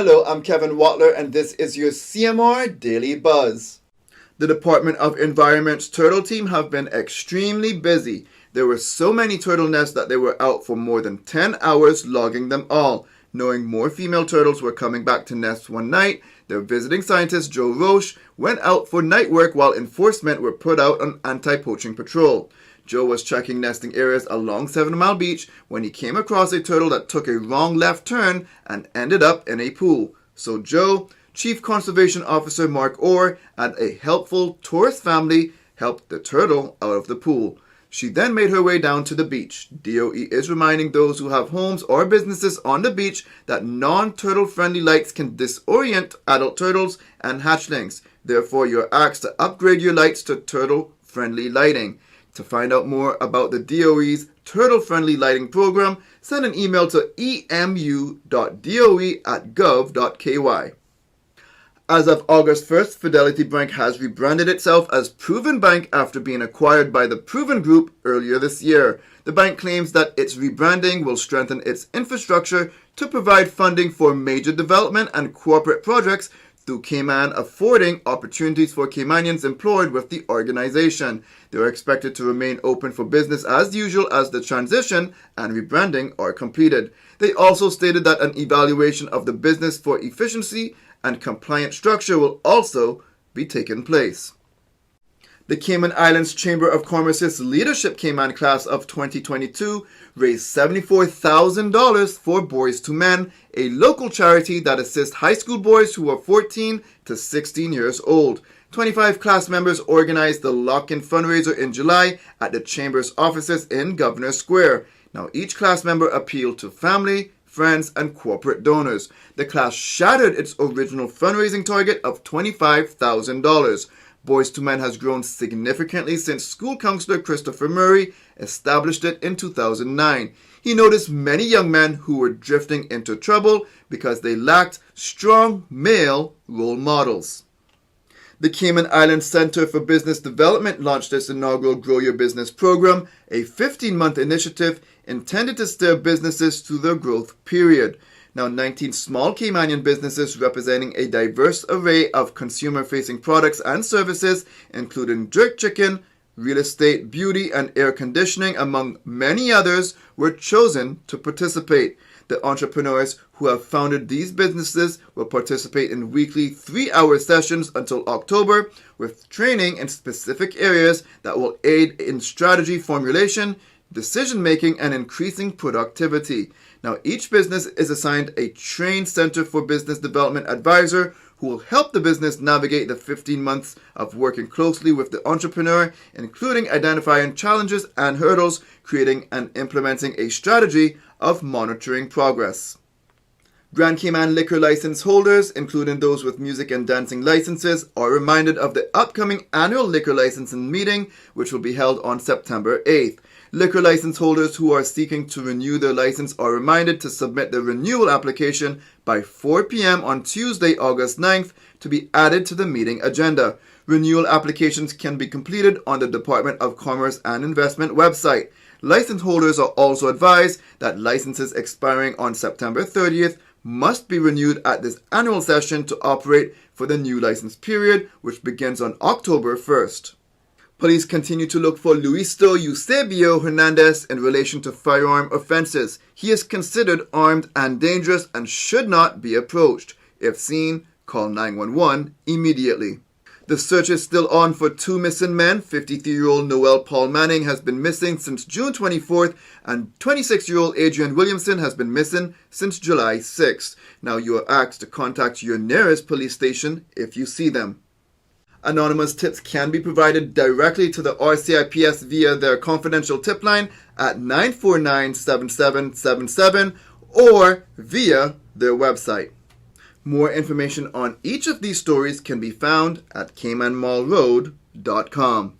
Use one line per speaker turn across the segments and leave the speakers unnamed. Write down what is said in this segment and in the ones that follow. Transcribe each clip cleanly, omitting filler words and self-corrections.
Hello, I'm Kevin Watler, and this is your CMR Daily Buzz. The Department of Environment's turtle team have been extremely busy. There were so many turtle nests that they were out for more than 10 hours logging them all. Knowing more female turtles were coming back to nests one night, their visiting scientist Joe Roche went out for night work while enforcement were put out on anti-poaching patrol. Joe was checking nesting areas along 7 Mile Beach when he came across a turtle that took a wrong left turn and ended up in a pool. So Joe, Chief Conservation Officer Mark Orr, and a helpful tourist family helped the turtle out of the pool. She then made her way down to the beach. DOE is reminding those who have homes or businesses on the beach that non-turtle friendly lights can disorient adult turtles and hatchlings. Therefore, you're asked to upgrade your lights to turtle friendly lighting. To find out more about the DOE's turtle-friendly lighting program, send an email to emu.doe@gov.ky. As of August 1st, Fidelity Bank has rebranded itself as Proven Bank after being acquired by the Proven Group earlier this year. The bank claims that its rebranding will strengthen its infrastructure to provide funding for major development and corporate projects through Cayman, affording opportunities for Caymanians employed with the organization. They are expected to remain open for business as usual as the transition and rebranding are completed. They also stated that an evaluation of the business for efficiency and compliant structure will also be taking place. The Cayman Islands Chamber of Commerce's Leadership Cayman class of 2022 raised $74,000 for Boys to Men, a local charity that assists high school boys who are 14 to 16 years old. 25 class members organized the lock-in fundraiser in July at the Chamber's offices in Governor Square. Now, each class member appealed to family, friends, and corporate donors. The class shattered its original fundraising target of $25,000. Boys to Men has grown significantly since school counselor Christopher Murray established it in 2009. He noticed many young men who were drifting into trouble because they lacked strong male role models. The Cayman Islands Center for Business Development launched its inaugural Grow Your Business program, a 15-month initiative intended to steer businesses through their growth period. Now, 19 small Caymanian businesses representing a diverse array of consumer-facing products and services, including jerk chicken, real estate, beauty, and air conditioning, among many others, were chosen to participate. The entrepreneurs who have founded these businesses will participate in weekly 3-hour sessions until October, with training in specific areas that will aid in strategy formulation, decision-making, and increasing productivity. Now, each business is assigned a trained Center for Business Development advisor who will help the business navigate the 15 months of working closely with the entrepreneur, including identifying challenges and hurdles, creating and implementing a strategy of monitoring progress. Grand Cayman liquor license holders, including those with music and dancing licenses, are reminded of the upcoming annual liquor licensing meeting, which will be held on September 8th. Liquor license holders who are seeking to renew their license are reminded to submit the renewal application by 4 p.m. on Tuesday, August 9th, to be added to the meeting agenda. Renewal applications can be completed on the Department of Commerce and Investment website. License holders are also advised that licenses expiring on September 30th must be renewed at this annual session to operate for the new license period, which begins on October 1st. Police continue to look for Luisto Eusebio Hernandez in relation to firearm offenses. He is considered armed and dangerous and should not be approached. If seen, call 911 immediately. The search is still on for 2 missing men. 53-year-old Noel Paul Manning has been missing since June 24th, and 26-year-old Adrian Williamson has been missing since July 6th. Now, you are asked to contact your nearest police station if you see them. Anonymous tips can be provided directly to the RCIPS via their confidential tip line at 949-7777 or via their website. More information on each of these stories can be found at caymanmallroad.com.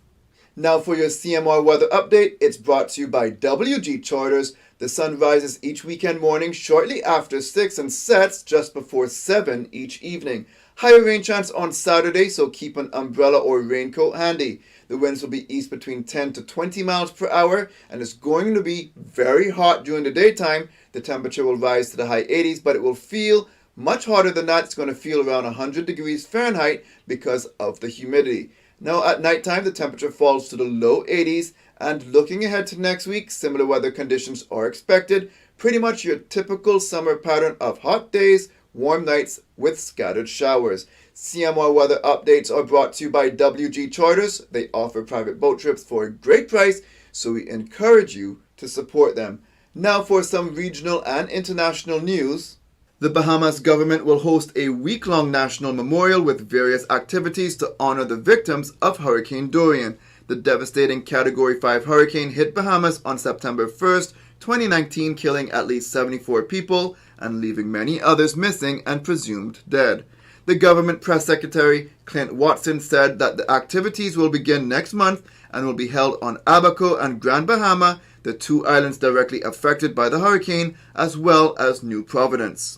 Now for your CMR weather update, it's brought to you by WG Charters. The sun rises each weekend morning shortly after 6 and sets just before 7 each evening. Higher rain chance on Saturday, so keep an umbrella or raincoat handy. The winds will be east between 10 to 20 miles per hour, and it's going to be very hot during the daytime. The temperature will rise to the high 80s, but it will feel Much hotter than that, it's going to feel around 100 degrees Fahrenheit because of the humidity. Now at nighttime, the temperature falls to the low 80s, and looking ahead to next week, similar weather conditions are expected. Pretty much your typical summer pattern of hot days, warm nights with scattered showers. CMR weather updates are brought to you by WG Charters. They offer private boat trips for a great price, so we encourage you to support them. Now for some regional and international news. The Bahamas government will host a week-long national memorial with various activities to honor the victims of Hurricane Dorian. The devastating Category 5 hurricane hit Bahamas on September 1st, 2019, killing at least 74 people and leaving many others missing and presumed dead. The government press secretary, Clint Watson, said that the activities will begin next month and will be held on Abaco and Grand Bahama, the two islands directly affected by the hurricane, as well as New Providence.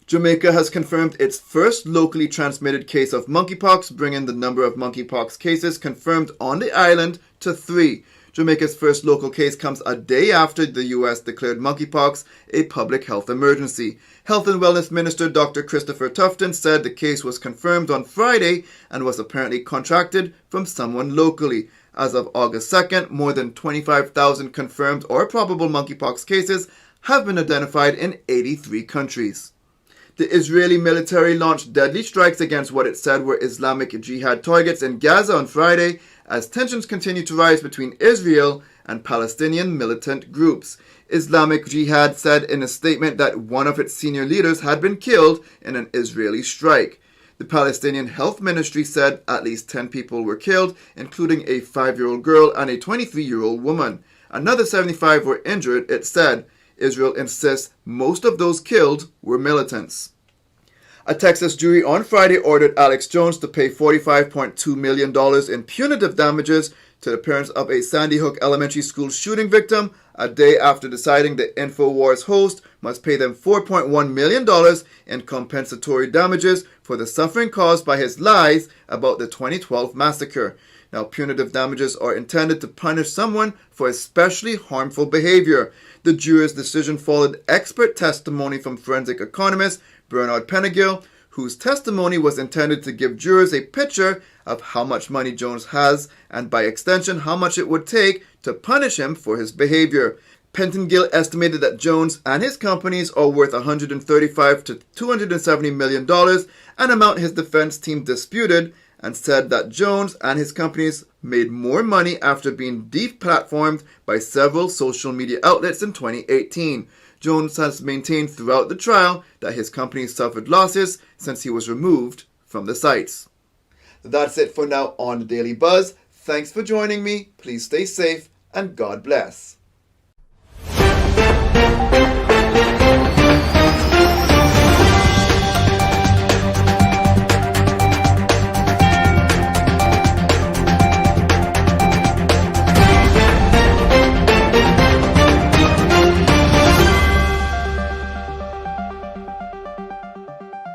Jamaica has confirmed its first locally transmitted case of monkeypox, bringing the number of monkeypox cases confirmed on the island to 3. Jamaica's first local case comes a day after the U.S. declared monkeypox a public health emergency. Health and Wellness Minister Dr. Christopher Tufton said the case was confirmed on Friday and was apparently contracted from someone locally. As of August 2nd, more than 25,000 confirmed or probable monkeypox cases have been identified in 83 countries. The Israeli military launched deadly strikes against what it said were Islamic Jihad targets in Gaza on Friday as tensions continue to rise between Israel and Palestinian militant groups. Islamic Jihad said in a statement that one of its senior leaders had been killed in an Israeli strike. The Palestinian Health Ministry said at least 10 people were killed, including a 5-year-old girl and a 23-year-old woman. Another 75 were injured, it said. Israel insists most of those killed were militants. A Texas jury on Friday ordered Alex Jones to pay $45.2 million in punitive damages to the parents of a Sandy Hook Elementary School shooting victim, a day after deciding the InfoWars host must pay them $4.1 million in compensatory damages for the suffering caused by his lies about the 2012 massacre. Now, punitive damages are intended to punish someone for especially harmful behavior. The jury's decision followed expert testimony from forensic economist Bernard Penegill, whose testimony was intended to give jurors a picture of how much money Jones has and, by extension, how much it would take to punish him for his behavior. Penegill estimated that Jones and his companies are worth $135 to $270 million, an amount his defense team disputed, and said that Jones and his companies made more money after being deplatformed by several social media outlets in 2018. Jones has maintained throughout the trial that his company suffered losses since he was removed from the sites. That's it for now on the Daily Buzz. Thanks for joining me. Please stay safe and God bless.